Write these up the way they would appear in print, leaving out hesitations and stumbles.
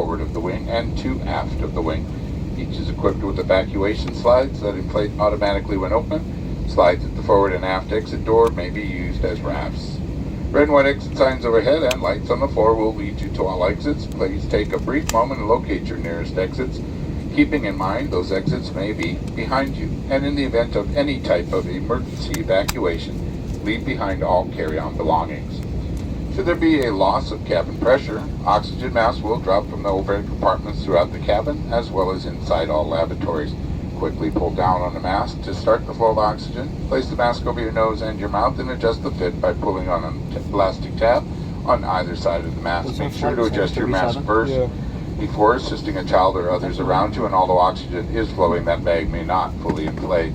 forward of the wing and 2 aft of the wing. Each is equipped with evacuation slides that inflate automatically when open. Slides at the forward and aft exit door may be used as rafts. Red and white exit signs overhead and lights on the floor will lead you to all exits. Please take a brief moment and locate your nearest exits, keeping in mind those exits may be behind you. And in the event of any type of emergency evacuation, leave behind all carry-on belongings. Should there be a loss of cabin pressure, oxygen masks will drop from the overhead compartments throughout the cabin, as well as inside all lavatories. Quickly pull down on the mask to start the flow of oxygen. Place the mask over your nose and your mouth and adjust the fit by pulling on an elastic tab on either side of the mask. Make sure to adjust your mask first before assisting a child or others around you, and although oxygen is flowing, that bag may not fully inflate.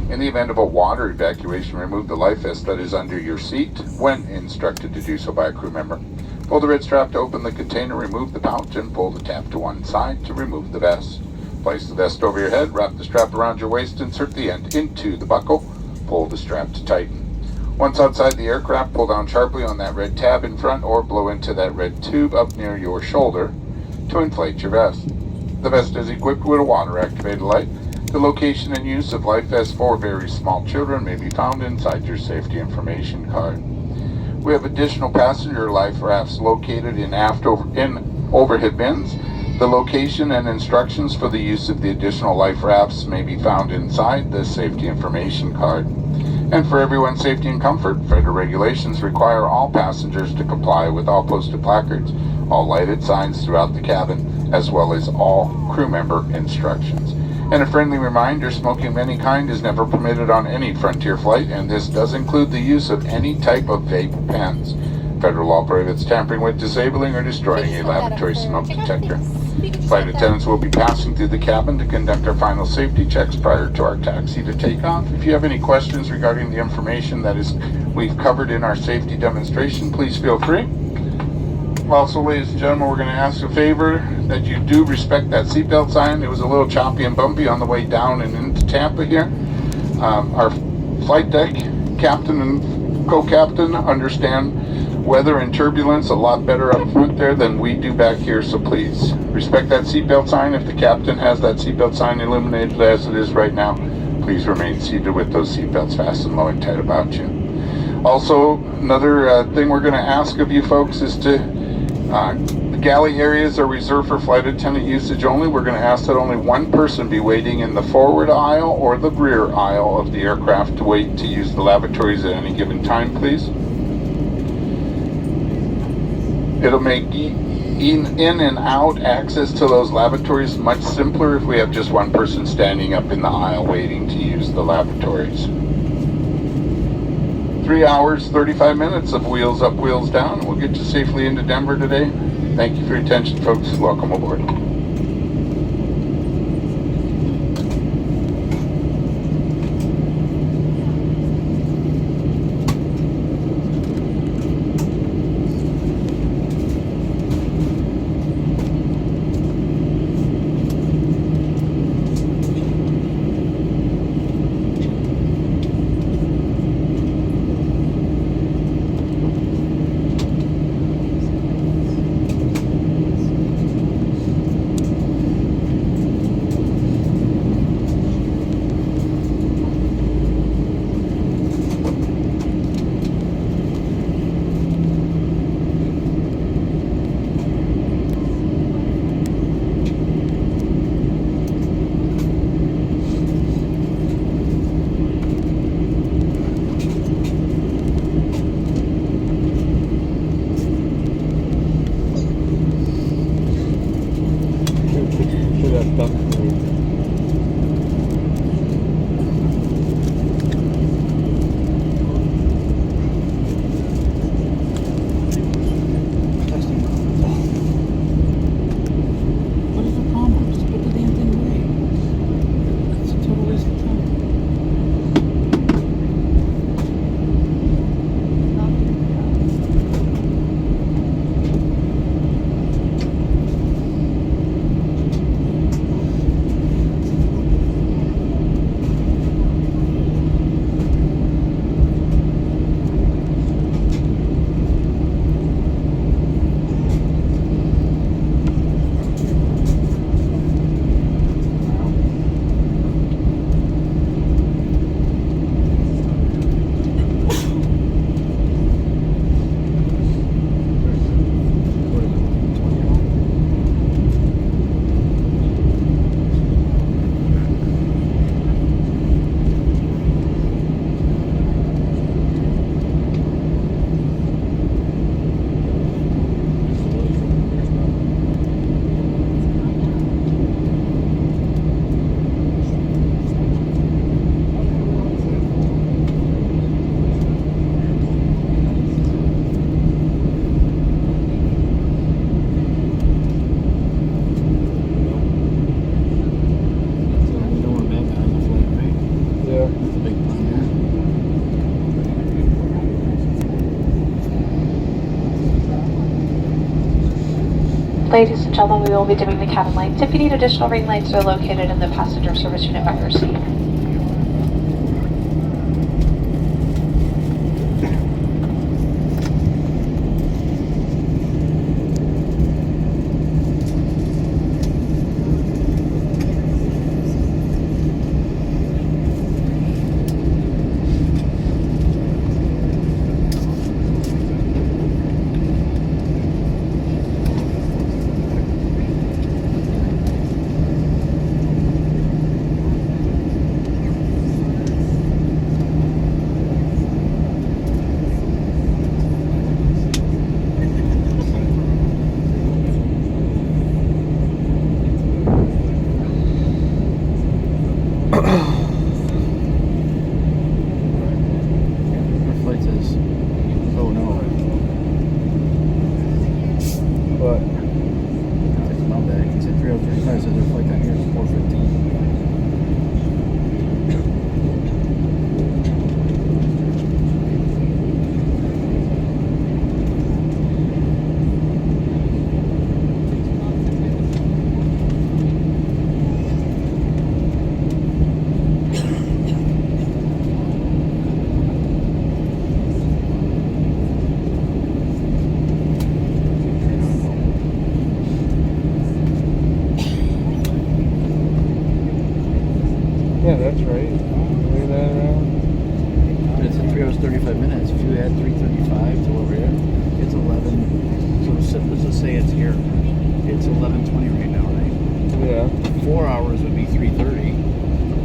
In the event of a water evacuation, remove the life vest that is under your seat when instructed to do so by a crew member. Pull the red strap to open the container, remove the pouch, and pull the tab to one side to remove the vest. Place the vest over your head, wrap the strap around your waist, insert the end into the buckle, pull the strap to tighten. Once outside the aircraft, pull down sharply on that red tab in front or blow into that red tube up near your shoulder to inflate your vest. The vest is equipped with a water-activated light. The location and use of life vests for very small children may be found inside your safety information card. We have additional passenger life rafts located in overhead bins. The location and instructions for the use of the additional life rafts may be found inside the safety information card. And for everyone's safety and comfort, federal regulations require all passengers to comply with all posted placards, all lighted signs throughout the cabin, as well as all crew member instructions. And a friendly reminder, smoking of any kind is never permitted on any Frontier flight, and this does include the use of any type of vape pens. Federal law prohibits tampering with, disabling, or destroying a lavatory smoke detector. Flight attendants will be passing through the cabin to conduct our final safety checks prior to our taxi to take off. If you have any questions regarding the information we've covered in our safety demonstration, please feel free. Also, ladies and gentlemen, we're going to ask a favor that you do respect that seatbelt sign. It was a little choppy and bumpy on the way down and into Tampa here. Our flight deck captain and co-captain understand weather and turbulence a lot better up front there than we do back here, so please respect that seatbelt sign. If the captain has that seatbelt sign illuminated as it is right now, please remain seated with those seatbelts fastened low and tight about you. Also, another thing we're going to ask of you folks is the galley areas are reserved for flight attendant usage only. We're going to ask that only one person be waiting in the forward aisle or the rear aisle of the aircraft to wait to use the lavatories at any given time, please. It'll make in and out access to those lavatories much simpler if we have just one person standing up in the aisle waiting to use the lavatories. 3 hours, 35 minutes of wheels up, wheels down. We'll get you safely into Denver today. Thank you for your attention, folks. Welcome aboard. Ladies and gentlemen, we will be dimming the cabin lights. If you need additional ring lights, they're located in the passenger service unit by your seat. Yeah, that's right. Leave that around. It's in 3 hours 35 minutes. If you add 3:35 to over here, it's 11. So let's just say it's here. It's 11:20 right now, right? Yeah. 4 hours would be 3:30.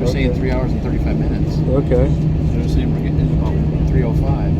We're saying 3 hours and 35 minutes. Okay. So we're saying we're getting about 3:05.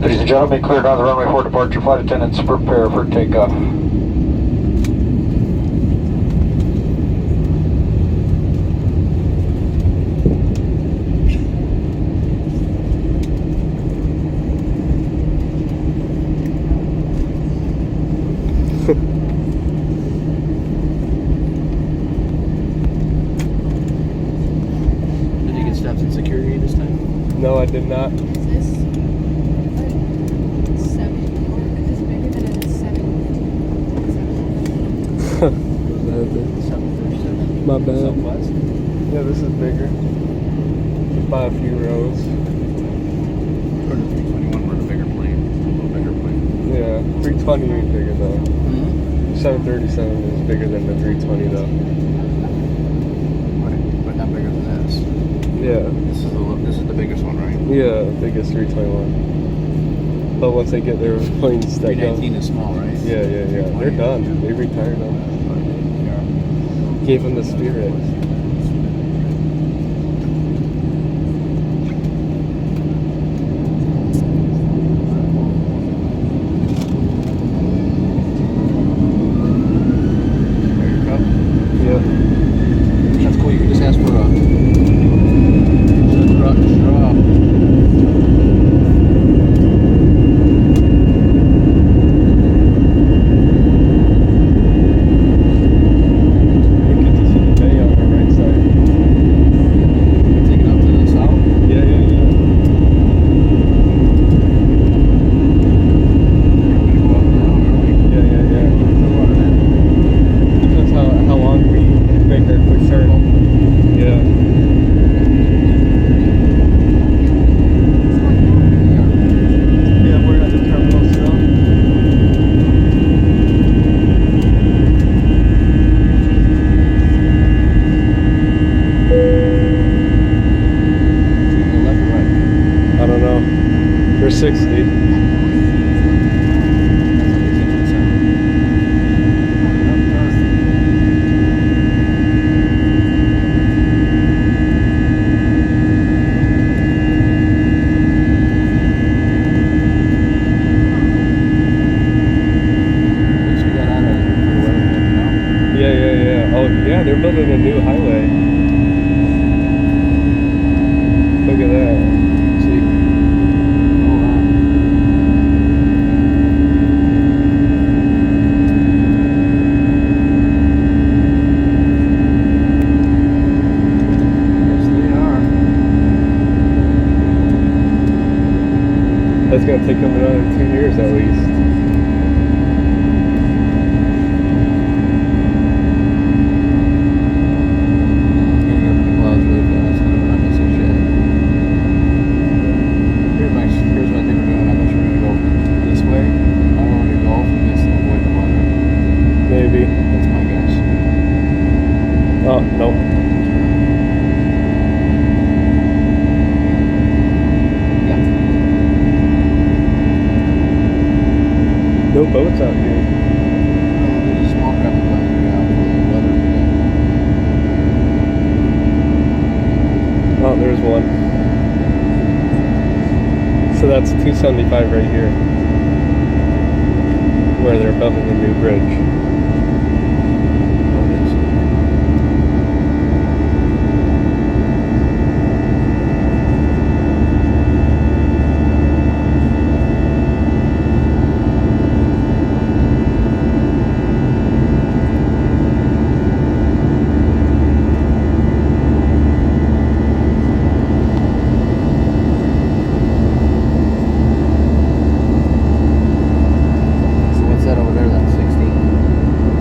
Ladies and gentlemen, cleared on the runway for departure. Flight attendants prepare for takeoff. Did you get stopped in security this time? No, I did not. My bad. Yeah, this is bigger. By a few rows. Or the 321 were the bigger plane. A little bigger plane. Yeah, 320 is bigger though. Mm-hmm. 737 is bigger than the 320 though. Right, but not bigger than this. Yeah. This is the biggest one, right? Yeah, biggest 321. But once they get their planes stacked up. 319 is small, right? Yeah. They're done. They retired them. Gave them the spirit. That's cool. You can just ask for a draw. 60. Yeah, they're building a new highway. Look at that. See? Oh, wow. Yes, they are. That's going to take them another 2 years at least. Maybe. That's my guess. Oh, no. Yeah. No boats out here. There's a small craft out for the weather today. Oh, there's one. So that's 275 right here, where they're building a new bridge.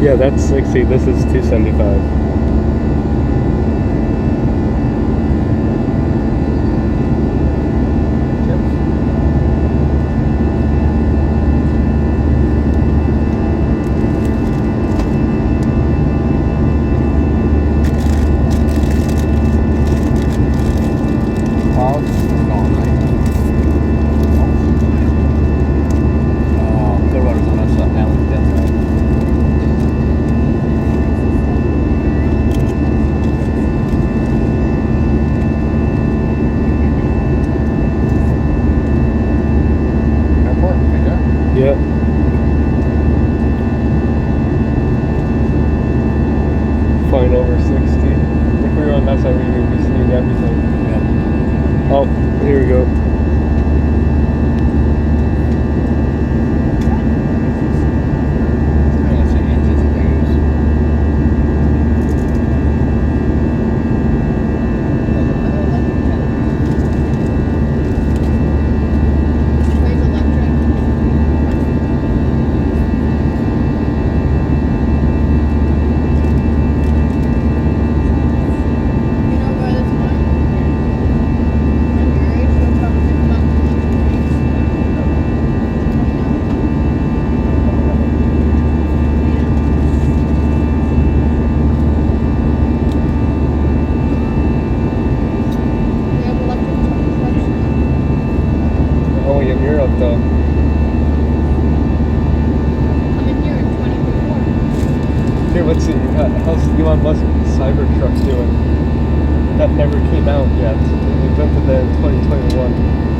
Yeah, that's 60. This is 275. Yep. Flying over 60. If we were on that side, we would be seeing everything. Yeah. Oh, here we go. Only in Europe, though. Coming here in 2024. Here, let's see. How's Elon Musk Cybertruck doing? That never came out yet. They invented that in 2021.